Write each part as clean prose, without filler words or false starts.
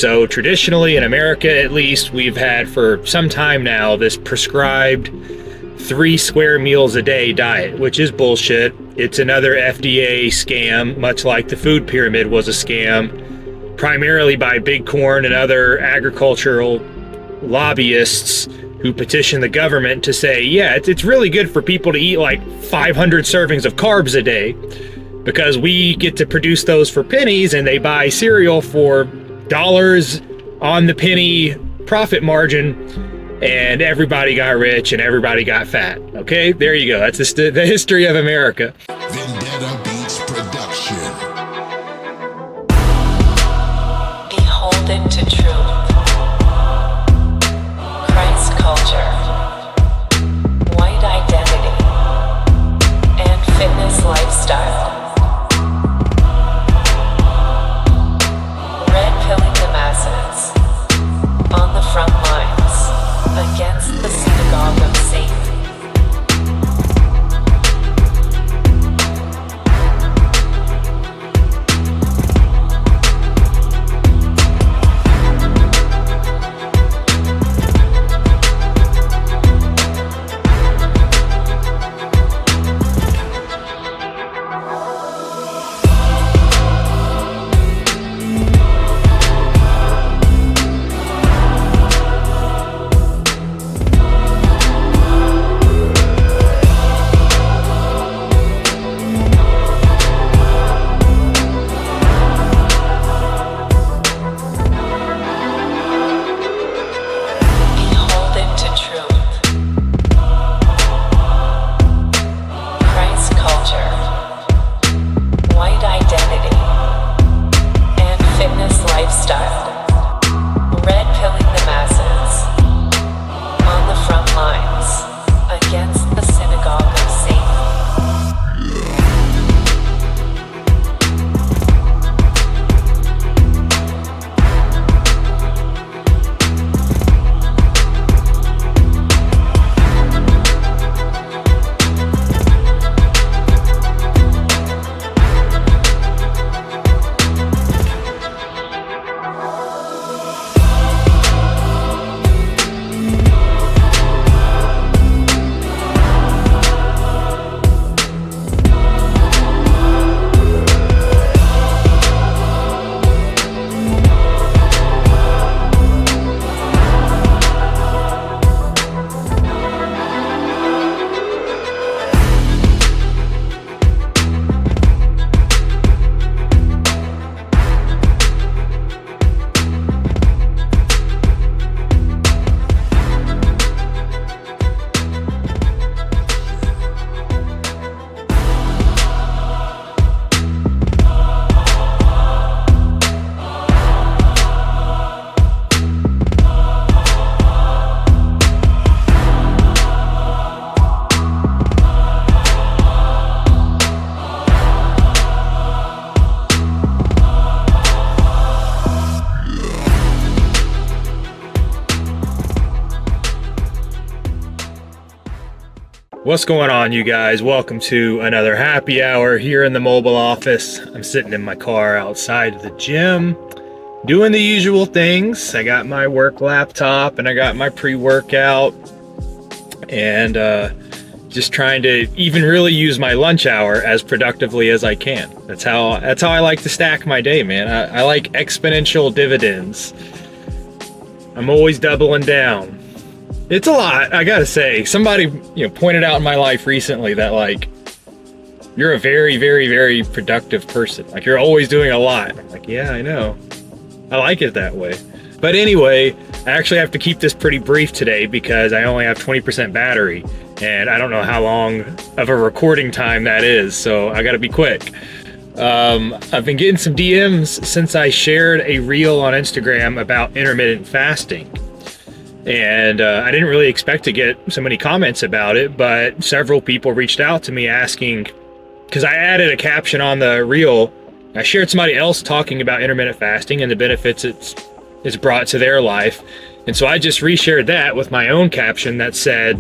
So traditionally, in America at least, we've had for some time now this prescribed 3 square meals a day diet, which is bullshit. It's another FDA scam, much like the food pyramid was a scam, primarily by Big Corn and other agricultural lobbyists who petition the government to say, yeah, it's really good for people to eat like 500 servings of carbs a day because we get to produce those for pennies and they buy cereal for dollars on the penny profit margin, and everybody got rich and everybody got fat. Okay, there you go. That's the history of America. Vendetta Beats production. Beholden to truth. Christ culture. White identity. And fitness lifestyle. Red pilling the masses. On the front lines. Against the synagogue of Satan. What's going on, you guys? Welcome to another happy hour here in the mobile office. I'm sitting in my car outside the gym, doing the usual things. I got my work laptop and I got my pre-workout, and just trying to even really use my lunch hour as productively as I can. That's how I like to stack my day, man. I like exponential dividends. I'm always doubling down. It's a lot, I gotta say. Somebody, pointed out in my life recently that, like, you're a very, very, very productive person. Like, you're always doing a lot. I'm like, yeah, I know. I like it that way. But anyway, I actually have to keep this pretty brief today because I only have 20% battery, and I don't know how long of a recording time that is, so I gotta be quick. I've been getting some DMs since I shared a reel on Instagram about intermittent fasting. And I didn't really expect to get so many comments about it, but several people reached out to me asking, because I added a caption on the reel. I shared somebody else talking about intermittent fasting and the benefits it's brought to their life. And so I just reshared that with my own caption that said,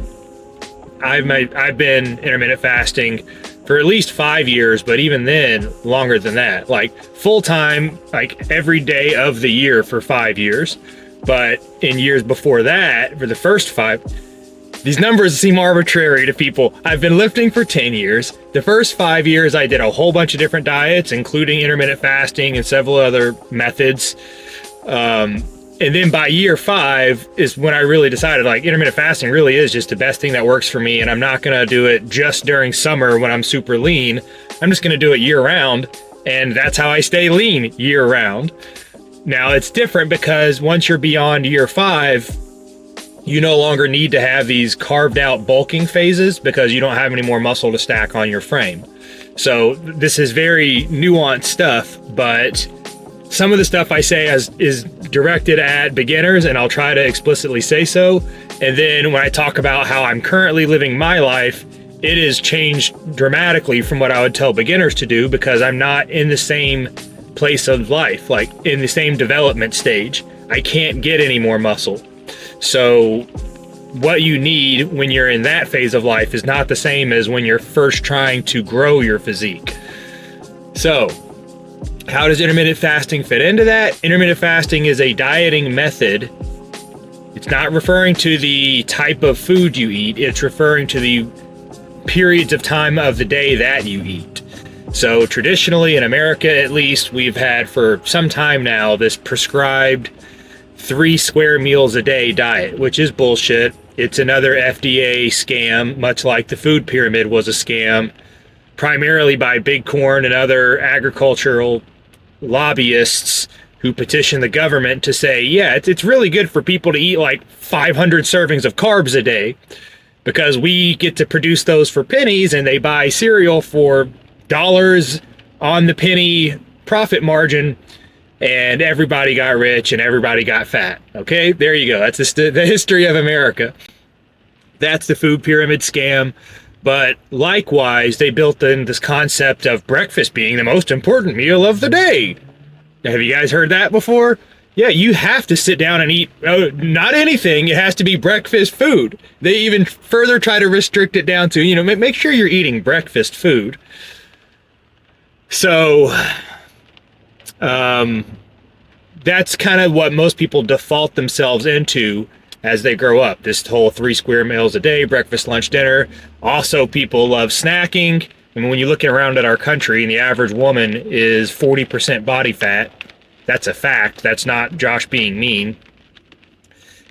I've been intermittent fasting for at least 5 years, but even then, longer than that. Like full time, like every day of the year for 5 years. But in years before that, for the first 5, these numbers seem arbitrary to people. I've been lifting for 10 years. The first 5 years, I did a whole bunch of different diets, including intermittent fasting and several other methods. And then by year 5 is when I really decided, like, intermittent fasting really is just the best thing that works for me. And I'm not going to do it just during summer when I'm super lean. I'm just going to do it year round. And that's how I stay lean year round. Now it's different because once you're beyond year 5, you no longer need to have these carved out bulking phases because you don't have any more muscle to stack on your frame. So this is very nuanced stuff, but some of the stuff I say is directed at beginners, and I'll try to explicitly say so. And then when I talk about how I'm currently living my life, it has changed dramatically from what I would tell beginners to do because I'm not in the same place of life, like in the same development stage. I can't get any more muscle. So what you need when you're in that phase of life is not the same as when you're first trying to grow your physique. So how does intermittent fasting fit into that? Intermittent fasting is a dieting method. It's not referring to the type of food you eat. It's referring to the periods of time of the day that you eat. So traditionally, in America at least, we've had for some time now this prescribed 3 square meals a day diet, which is bullshit. It's another FDA scam, much like the food pyramid was a scam, primarily by Big Corn and other agricultural lobbyists who petition the government to say, yeah, it's really good for people to eat like 500 servings of carbs a day because we get to produce those for pennies and they buy cereal for dollars on the penny profit margin, and everybody got rich and everybody got fat. Okay, there you go. That's the history of America. That's the food pyramid scam. But likewise, they built in this concept of breakfast being the most important meal of the day. Have you guys heard that before? Yeah, you have to sit down and eat, not anything. It has to be breakfast food. They even further try to restrict it down to, make sure you're eating breakfast food. So, that's kind of what most people default themselves into as they grow up. This whole 3 square meals a day, breakfast, lunch, dinner. Also, people love snacking. I mean, when you look around at our country, and the average woman is 40% body fat, that's a fact. That's not Josh being mean.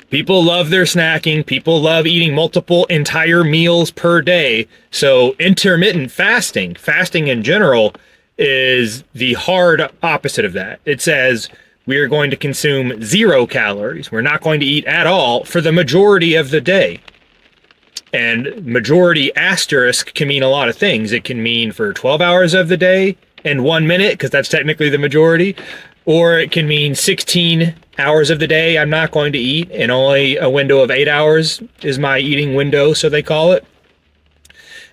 People love their snacking. People love eating multiple entire meals per day. So intermittent fasting in general, is the hard opposite of that. It says we are going to consume 0 calories. We're not going to eat at all for the majority of the day. And majority asterisk can mean a lot of things. It can mean for 12 hours of the day and 1 minute, because that's technically the majority. Or it can mean 16 hours of the day I'm not going to eat, and only a window of 8 hours is my eating window, so they call it.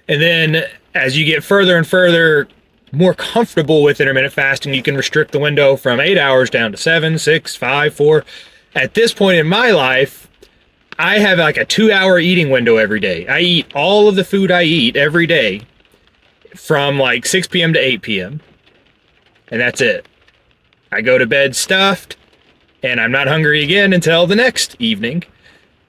And then as you get further and further more comfortable with intermittent fasting, you can restrict the window from 8 hours down to 7, 6, 5, 4. At this point in my life, I have like a 2-hour eating window every day. I eat all of the food I eat every day from like 6 p.m. to 8 p.m. And that's it. I go to bed stuffed, and I'm not hungry again until the next evening.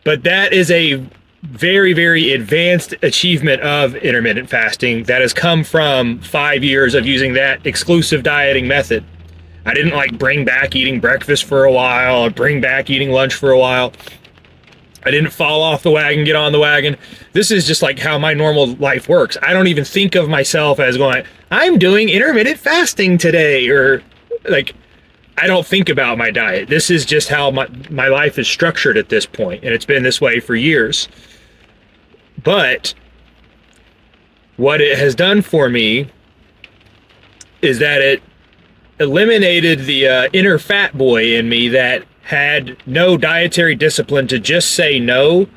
But that is a very, very advanced achievement of intermittent fasting that has come from 5 years of using that exclusive dieting method. I didn't like bring back eating breakfast for a while or bring back eating lunch for a while. I didn't fall off the wagon, get on the wagon. This is just like how my normal life works. I don't even think of myself as going, I'm doing intermittent fasting today, or like, I don't think about my diet. This is just how my life is structured at this point, and it's been this way for years. But what it has done for me is that it eliminated the inner fat boy in me that had no dietary discipline to just say no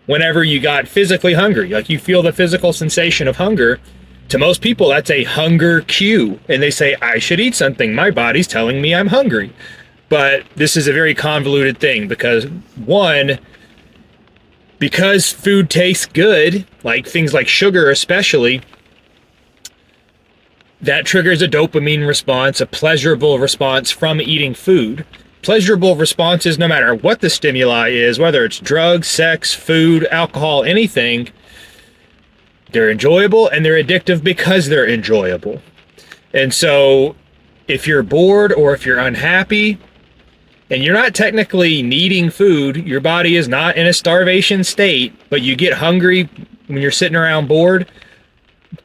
whenever you got physically hungry. Like, you feel the physical sensation of hunger. To most people, that's a hunger cue, and they say, I should eat something. My body's telling me I'm hungry. But this is a very convoluted thing because, one, because food tastes good, like things like sugar especially, that triggers a dopamine response, a pleasurable response from eating food. Pleasurable responses, no matter what the stimuli is, whether it's drugs, sex, food, alcohol, anything, they're enjoyable and they're addictive because they're enjoyable. And so if you're bored or if you're unhappy and you're not technically needing food, your body is not in a starvation state, but you get hungry when you're sitting around bored,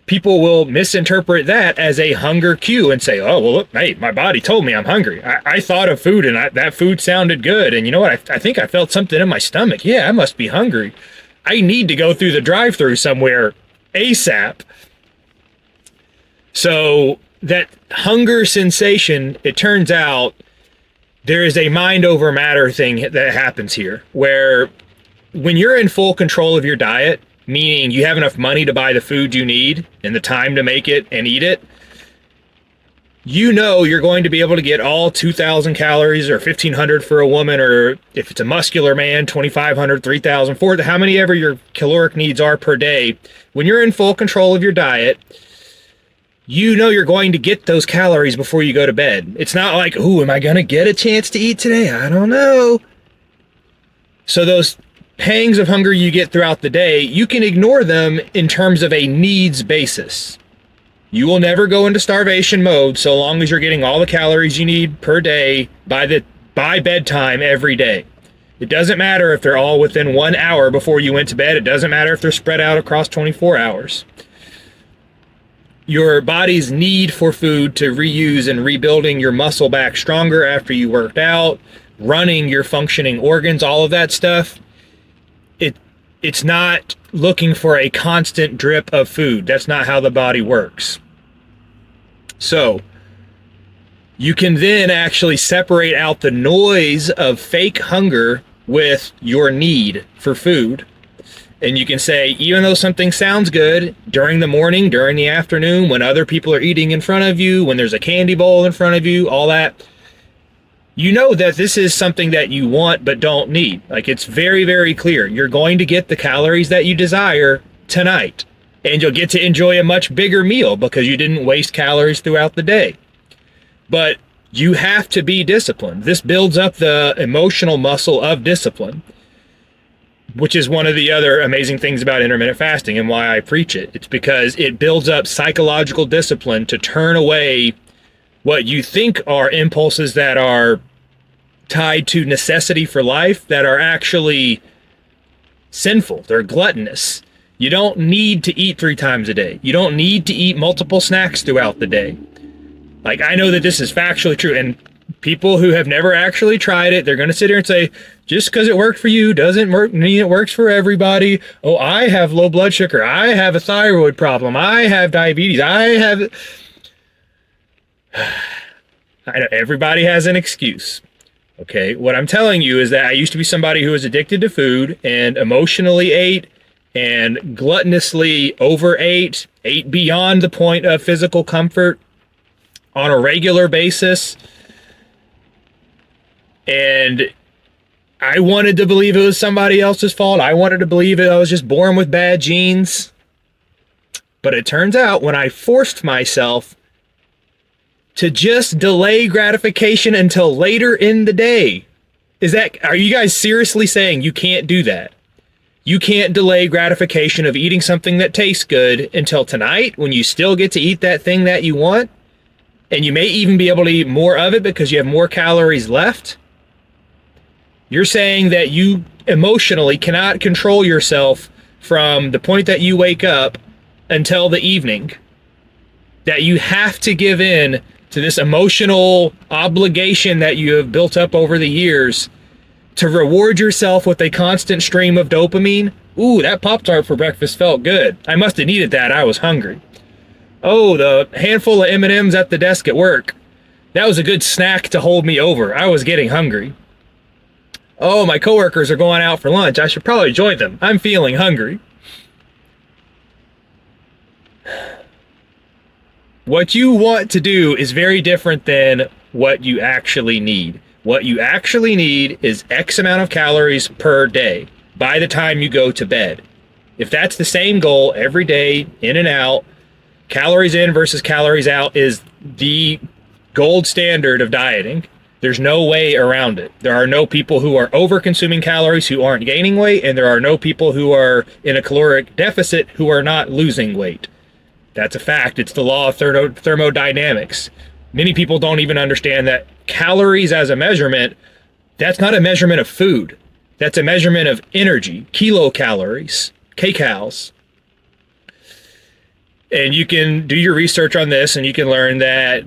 people will misinterpret that as a hunger cue and say, oh, well, look, hey, my body told me I'm hungry. I thought of food and that food sounded good. And you know what? I think I felt something in my stomach. Yeah, I must be hungry. I need to go through the drive-thru somewhere ASAP. So that hunger sensation, it turns out there is a mind over matter thing that happens here, where when you're in full control of your diet, meaning you have enough money to buy the food you need and the time to make it and eat it, you know you're going to be able to get all 2,000 calories or 1,500 for a woman, or if it's a muscular man, 2,500, 3,000, 4,000, how many ever your caloric needs are per day. When you're in full control of your diet, you know you're going to get those calories before you go to bed. It's not like, ooh, am I going to get a chance to eat today? I don't know. So those pangs of hunger you get throughout the day, you can ignore them in terms of a needs basis. You will never go into starvation mode so long as you're getting all the calories you need per day by bedtime every day. It doesn't matter if they're all within 1 hour before you went to bed. It doesn't matter if they're spread out across 24 hours. Your body's need for food to reuse and rebuilding your muscle back stronger after you worked out, running your functioning organs, all of that stuff, it's not looking for a constant drip of food. That's not how the body works. So you can then actually separate out the noise of fake hunger with your need for food. And you can say, even though something sounds good during the morning, during the afternoon, when other people are eating in front of you, when there's a candy bowl in front of you, all that, you know that this is something that you want but don't need. Like, it's very, very clear. You're going to get the calories that you desire tonight, and you'll get to enjoy a much bigger meal because you didn't waste calories throughout the day. But you have to be disciplined. This builds up the emotional muscle of discipline, which is one of the other amazing things about intermittent fasting and why I preach it. It's because it builds up psychological discipline to turn away what you think are impulses that are tied to necessity for life that are actually sinful. They're gluttonous. You don't need to eat 3 times a day. You don't need to eat multiple snacks throughout the day. Like, I know that this is factually true, and people who have never actually tried it, they're going to sit here and say, just because it worked for you doesn't mean it works for everybody. Oh, I have low blood sugar. I have a thyroid problem. I have diabetes. I know everybody has an excuse. Okay, what I'm telling you is that I used to be somebody who was addicted to food and emotionally ate and gluttonously overate, ate beyond the point of physical comfort on a regular basis. And I wanted to believe it was somebody else's fault. I wanted to believe I was just born with bad genes. But it turns out when I forced myself to just delay gratification until later in the day, are you guys seriously saying you can't do that? You can't delay gratification of eating something that tastes good until tonight when you still get to eat that thing that you want? And you may even be able to eat more of it because you have more calories left? You're saying that you emotionally cannot control yourself from the point that you wake up until the evening. That you have to give in to this emotional obligation that you have built up over the years to reward yourself with a constant stream of dopamine. Ooh, that Pop-Tart for breakfast felt good. I must have needed that. I was hungry. Oh, the handful of M&Ms at the desk at work. That was a good snack to hold me over. I was getting hungry. Oh, my coworkers are going out for lunch. I should probably join them. I'm feeling hungry. What you want to do is very different than what you actually need. What you actually need is X amount of calories per day. by the time you go to bed. If that's the same goal every day, in and out, calories in versus calories out is the gold standard of dieting. There's no way around it. There are no people who are over consuming calories who aren't gaining weight, and there are no people who are in a caloric deficit who are not losing weight. That's a fact. It's the law of thermodynamics. Many people don't even understand that calories as a measurement, that's not a measurement of food. That's a measurement of energy, kilocalories, kcals. And you can do your research on this and you can learn that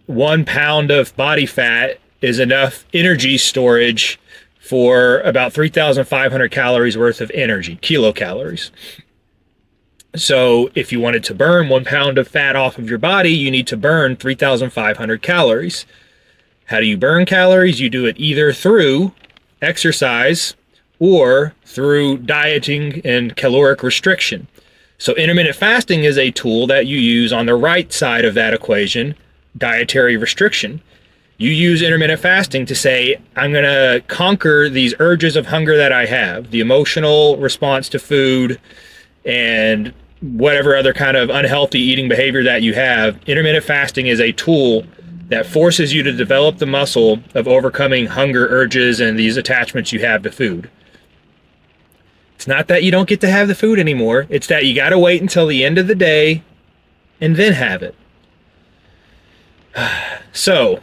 1 pound of body fat is enough energy storage for about 3,500 calories worth of energy, kilocalories. So if you wanted to burn 1 pound of fat off of your body, you need to burn 3,500 calories. How do you burn calories? You do it either through exercise or through dieting and caloric restriction. So intermittent fasting is a tool that you use on the right side of that equation, dietary restriction. You use intermittent fasting to say, I'm going to conquer these urges of hunger that I have, the emotional response to food, and whatever other kind of unhealthy eating behavior that you have. Intermittent fasting is a tool that forces you to develop the muscle of overcoming hunger urges and these attachments you have to food. It's not that you don't get to have the food anymore. It's that you got to wait until the end of the day and then have it. So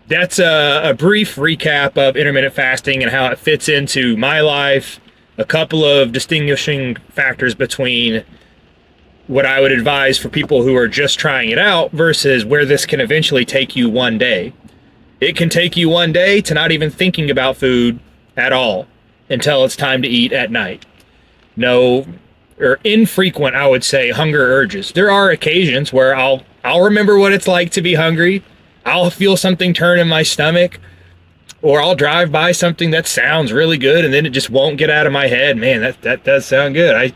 that's a brief recap of intermittent fasting and how it fits into my life. A couple of distinguishing factors between what I would advise for people who are just trying it out versus where this can eventually take you one day. It can take you one day to not even thinking about food at all until it's time to eat at night. No, or infrequent, I would say, hunger urges. There are occasions where I'll remember what it's like to be hungry. I'll feel something turn in my stomach, or I'll drive by something that sounds really good and then it just won't get out of my head. Man, that does sound good.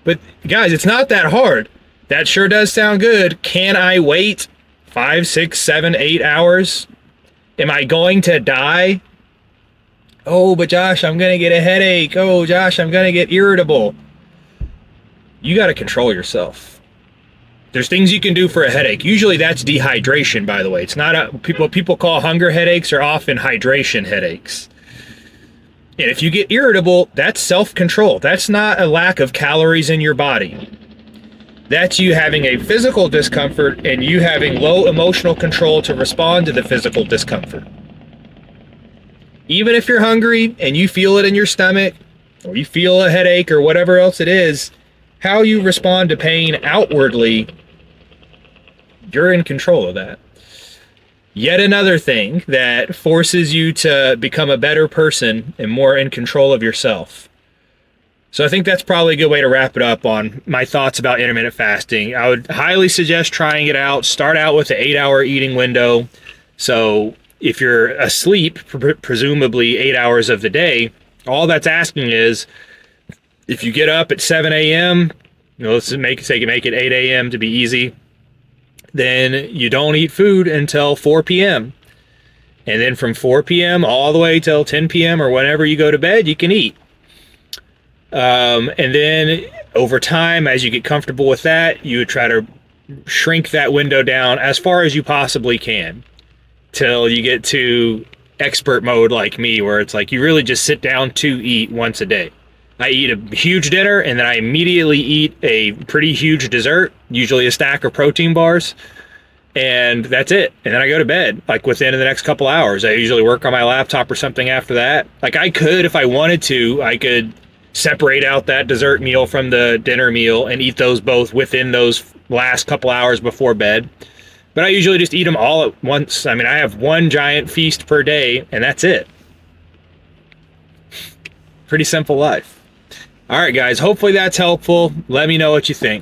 But guys, it's not that hard. That sure does sound good. Can I wait 5, 6, 7, 8 hours? Am I going to die? Oh, but Josh, I'm going to get a headache. Oh, Josh, I'm going to get irritable. You got to control yourself. There's things you can do for a headache. Usually that's dehydration, by the way. It's not what people call hunger headaches are often hydration headaches. And if you get irritable, that's self-control. That's not a lack of calories in your body. That's you having a physical discomfort and you having low emotional control to respond to the physical discomfort. Even if you're hungry and you feel it in your stomach, or you feel a headache or whatever else it is, how you respond to pain outwardly, you're in control of that. Yet another thing that forces you to become a better person and more in control of yourself. So I think that's probably a good way to wrap it up on my thoughts about intermittent fasting. I would highly suggest trying it out. Start out with an 8-hour eating window. So if you're asleep, presumably 8 hours of the day, all that's asking is if you get up at 7 a.m., let's make it 8 a.m. to be easy, then you don't eat food until 4 p.m. And then from 4 p.m. all the way till 10 p.m. or whenever you go to bed, you can eat. And then over time, as you get comfortable with that, you would try to shrink that window down as far as you possibly can till you get to expert mode like me, where it's like you really just sit down to eat once a day. I eat a huge dinner and then I immediately eat a pretty huge dessert, usually a stack of protein bars, and that's it. And then I go to bed, like within the next couple hours. I usually work on my laptop or something after that. Like I could, if I wanted to, I could separate out that dessert meal from the dinner meal and eat those both within those last couple hours before bed. But I usually just eat them all at once. I mean, I have one giant feast per day and that's it. Pretty simple life. All right, guys, hopefully that's helpful. Let me know what you think.